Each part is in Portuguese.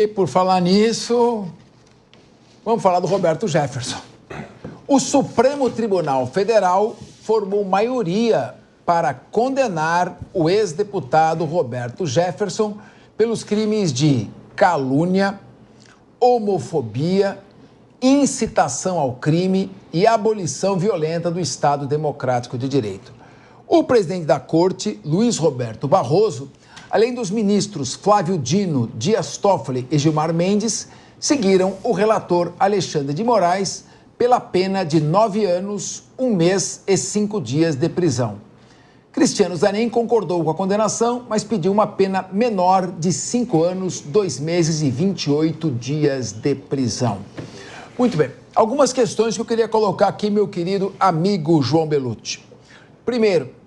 E por falar nisso, vamos falar do Roberto Jefferson. O Supremo Tribunal Federal formou maioria para condenar o ex-deputado Roberto Jefferson pelos crimes de calúnia, homofobia, incitação ao crime e abolição violenta do Estado Democrático de Direito. O presidente da Corte, Luiz Roberto Barroso, além dos ministros Flávio Dino, Dias Toffoli e Gilmar Mendes, seguiram o relator Alexandre de Moraes pela pena de 9 anos, 1 mês e 5 dias de prisão. Cristiano Zanin concordou com a condenação, mas pediu uma pena menor de 5 anos, 2 meses e 28 dias de prisão. Muito bem, algumas questões que eu queria colocar aqui, meu querido amigo João Belucci. Primeiro,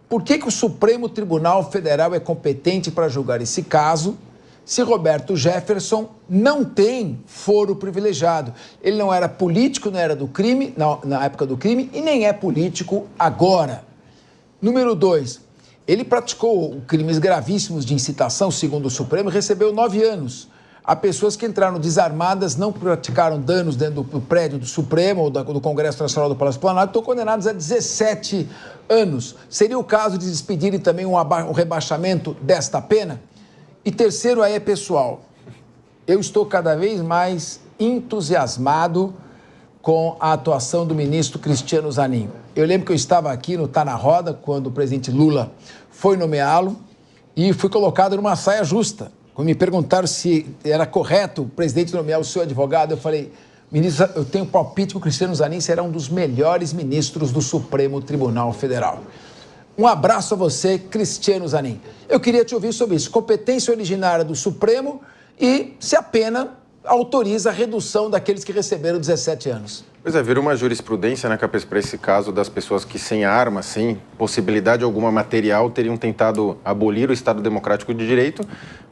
por que o Supremo Tribunal Federal é competente para julgar esse caso se Roberto Jefferson não tem foro privilegiado? Ele não era político, não era do crime, na época do crime, e nem é político agora. Número 2, ele praticou crimes gravíssimos de incitação, segundo o Supremo, e recebeu 9 anos. Há pessoas que entraram desarmadas, não praticaram danos dentro do prédio do Supremo ou do Congresso Nacional do Palácio Planalto, estão condenados a 17 anos. Seria o caso de despedirem também um rebaixamento desta pena? E terceiro, aí é pessoal. Eu estou cada vez mais entusiasmado com a atuação do ministro Cristiano Zanin. Eu lembro que eu estava aqui no Tá na Roda, quando o presidente Lula foi nomeá-lo, e fui colocado numa saia justa. Quando me perguntaram se era correto o presidente nomear o seu advogado, eu falei, ministro, eu tenho palpite que o Cristiano Zanin será um dos melhores ministros do Supremo Tribunal Federal. Um abraço a você, Cristiano Zanin. Eu queria te ouvir sobre isso, competência originária do Supremo e se a pena autoriza a redução daqueles que receberam 17 anos. Pois é, vira uma jurisprudência, né, Capês, para esse caso das pessoas que sem arma, sem possibilidade alguma material, teriam tentado abolir o Estado Democrático de Direito.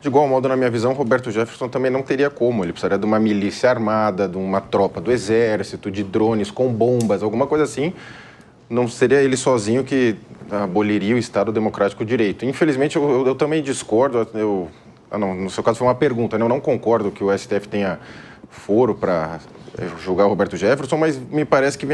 De igual modo, na minha visão, Roberto Jefferson também não teria como. Ele precisaria de uma milícia armada, de uma tropa do Exército, de drones com bombas, alguma coisa assim. Não seria ele sozinho que aboliria o Estado Democrático de Direito. Infelizmente, eu também discordo. Não, no seu caso foi uma pergunta, né? Eu não concordo que o STF tenha foro para julgar o Roberto Jefferson, mas me parece que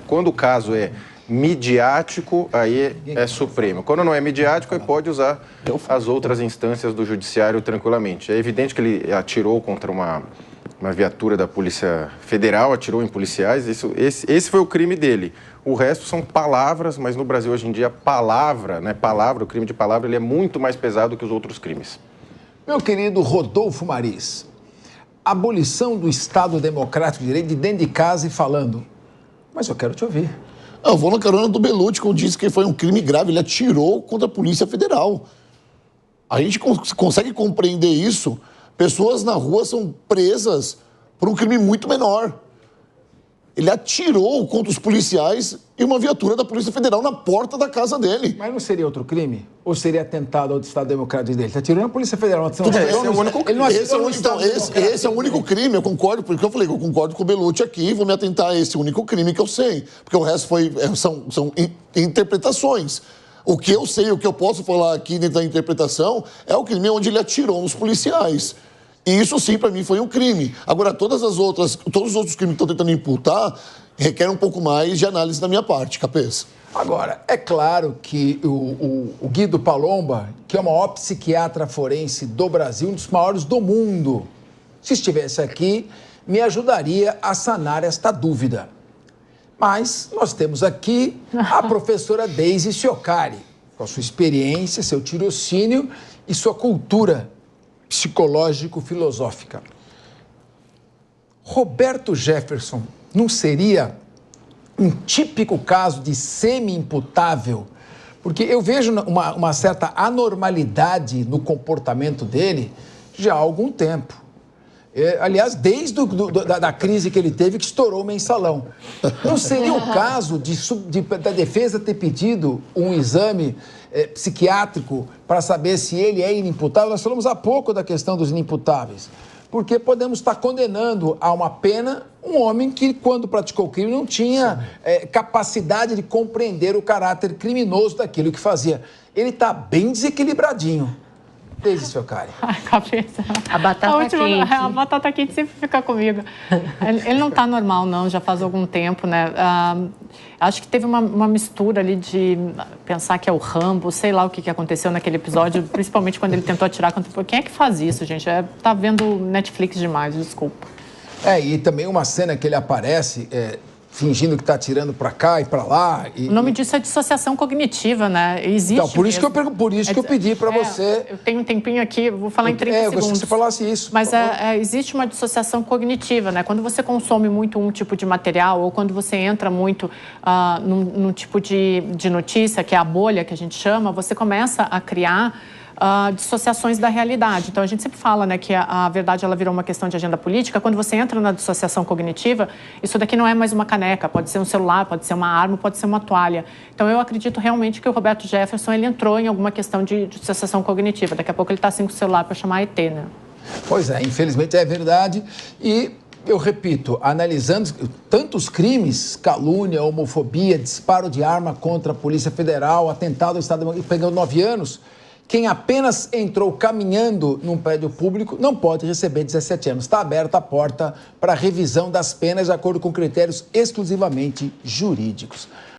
quando o caso é midiático, aí é Supremo. Quando não é midiático, aí pode usar as outras instâncias do Judiciário tranquilamente. É evidente que ele atirou contra uma viatura da Polícia Federal, atirou em policiais, esse foi o crime dele. O resto são palavras, mas no Brasil hoje em dia, o crime de palavra, ele é muito mais pesado que os outros crimes. Meu querido Rodolfo Maris, abolição do Estado Democrático de Direito de dentro de casa e falando, mas eu quero te ouvir. Eu vou na carona do Belucci, quando disse que foi um crime grave, ele atirou contra a Polícia Federal. A gente consegue compreender isso, pessoas na rua são presas por um crime muito menor. Ele atirou contra os policiais e uma viatura da Polícia Federal na porta da casa dele. Mas não seria outro crime? Ou seria atentado ao Estado Democrático dele? Ele atirou na Polícia Federal. Esse é o único crime. Esse é o único crime, eu concordo, porque eu falei que eu concordo com o Belucci aqui, vou me atentar a esse único crime que eu sei. Porque o resto são interpretações. O que eu sei, o que eu posso falar aqui dentro da interpretação é o crime onde ele atirou nos policiais. E isso sim, para mim, foi um crime. Agora, todos os outros crimes que estão tentando imputar requerem um pouco mais de análise da minha parte, Capês. Agora, é claro que o Guido Palomba, que é o maior psiquiatra forense do Brasil, um dos maiores do mundo, se estivesse aqui, me ajudaria a sanar esta dúvida. Mas nós temos aqui a professora Deise Chiocari, com a sua experiência, seu tirocínio e sua cultura psicológico-filosófica. Roberto Jefferson não seria um típico caso de semi-imputável? Porque eu vejo uma certa anormalidade no comportamento dele já há algum tempo. Aliás, desde da crise que ele teve, que estourou o mensalão. Não seria o caso da defesa ter pedido um exame psiquiátrico para saber se ele é inimputável? Nós falamos há pouco da questão dos inimputáveis. Porque podemos estar condenando a uma pena um homem que, quando praticou o crime, não tinha capacidade de compreender o caráter criminoso daquilo que fazia. Ele está bem desequilibradinho. Desde, seu Kari. A cabeça. A batata quente. A batata quente sempre fica comigo. Ele não está normal, não, já faz algum tempo, né? Acho que teve uma mistura ali de pensar que é o Rambo, sei lá o que aconteceu naquele episódio, principalmente quando ele tentou atirar contra... Quem é que faz isso, gente? Tá vendo Netflix demais, desculpa. E também uma cena que ele aparece... fingindo que está atirando para cá e para lá. O nome disso é dissociação cognitiva, né? Existe então, por isso mesmo. que eu pedi para você... Eu tenho um tempinho aqui, vou falar em 30 segundos. Eu gostaria que você falasse isso. Mas existe uma dissociação cognitiva, né? Quando você consome muito um tipo de material ou quando você entra muito num tipo de notícia, que é a bolha que a gente chama, você começa a criar... dissociações da realidade. Então, a gente sempre fala, né, que a verdade ela virou uma questão de agenda política. Quando você entra na dissociação cognitiva, isso daqui não é mais uma caneca, pode ser um celular, pode ser uma arma, pode ser uma toalha. Então, eu acredito realmente que o Roberto Jefferson ele entrou em alguma questão de dissociação cognitiva. Daqui a pouco ele está assim com o celular para chamar ET, né? Pois é, infelizmente é verdade. E eu repito, analisando tantos crimes, calúnia, homofobia, disparo de arma contra a Polícia Federal, atentado ao Estado, pegando 9 anos... Quem apenas entrou caminhando num prédio público não pode receber 17 anos. Está aberta a porta para revisão das penas de acordo com critérios exclusivamente jurídicos.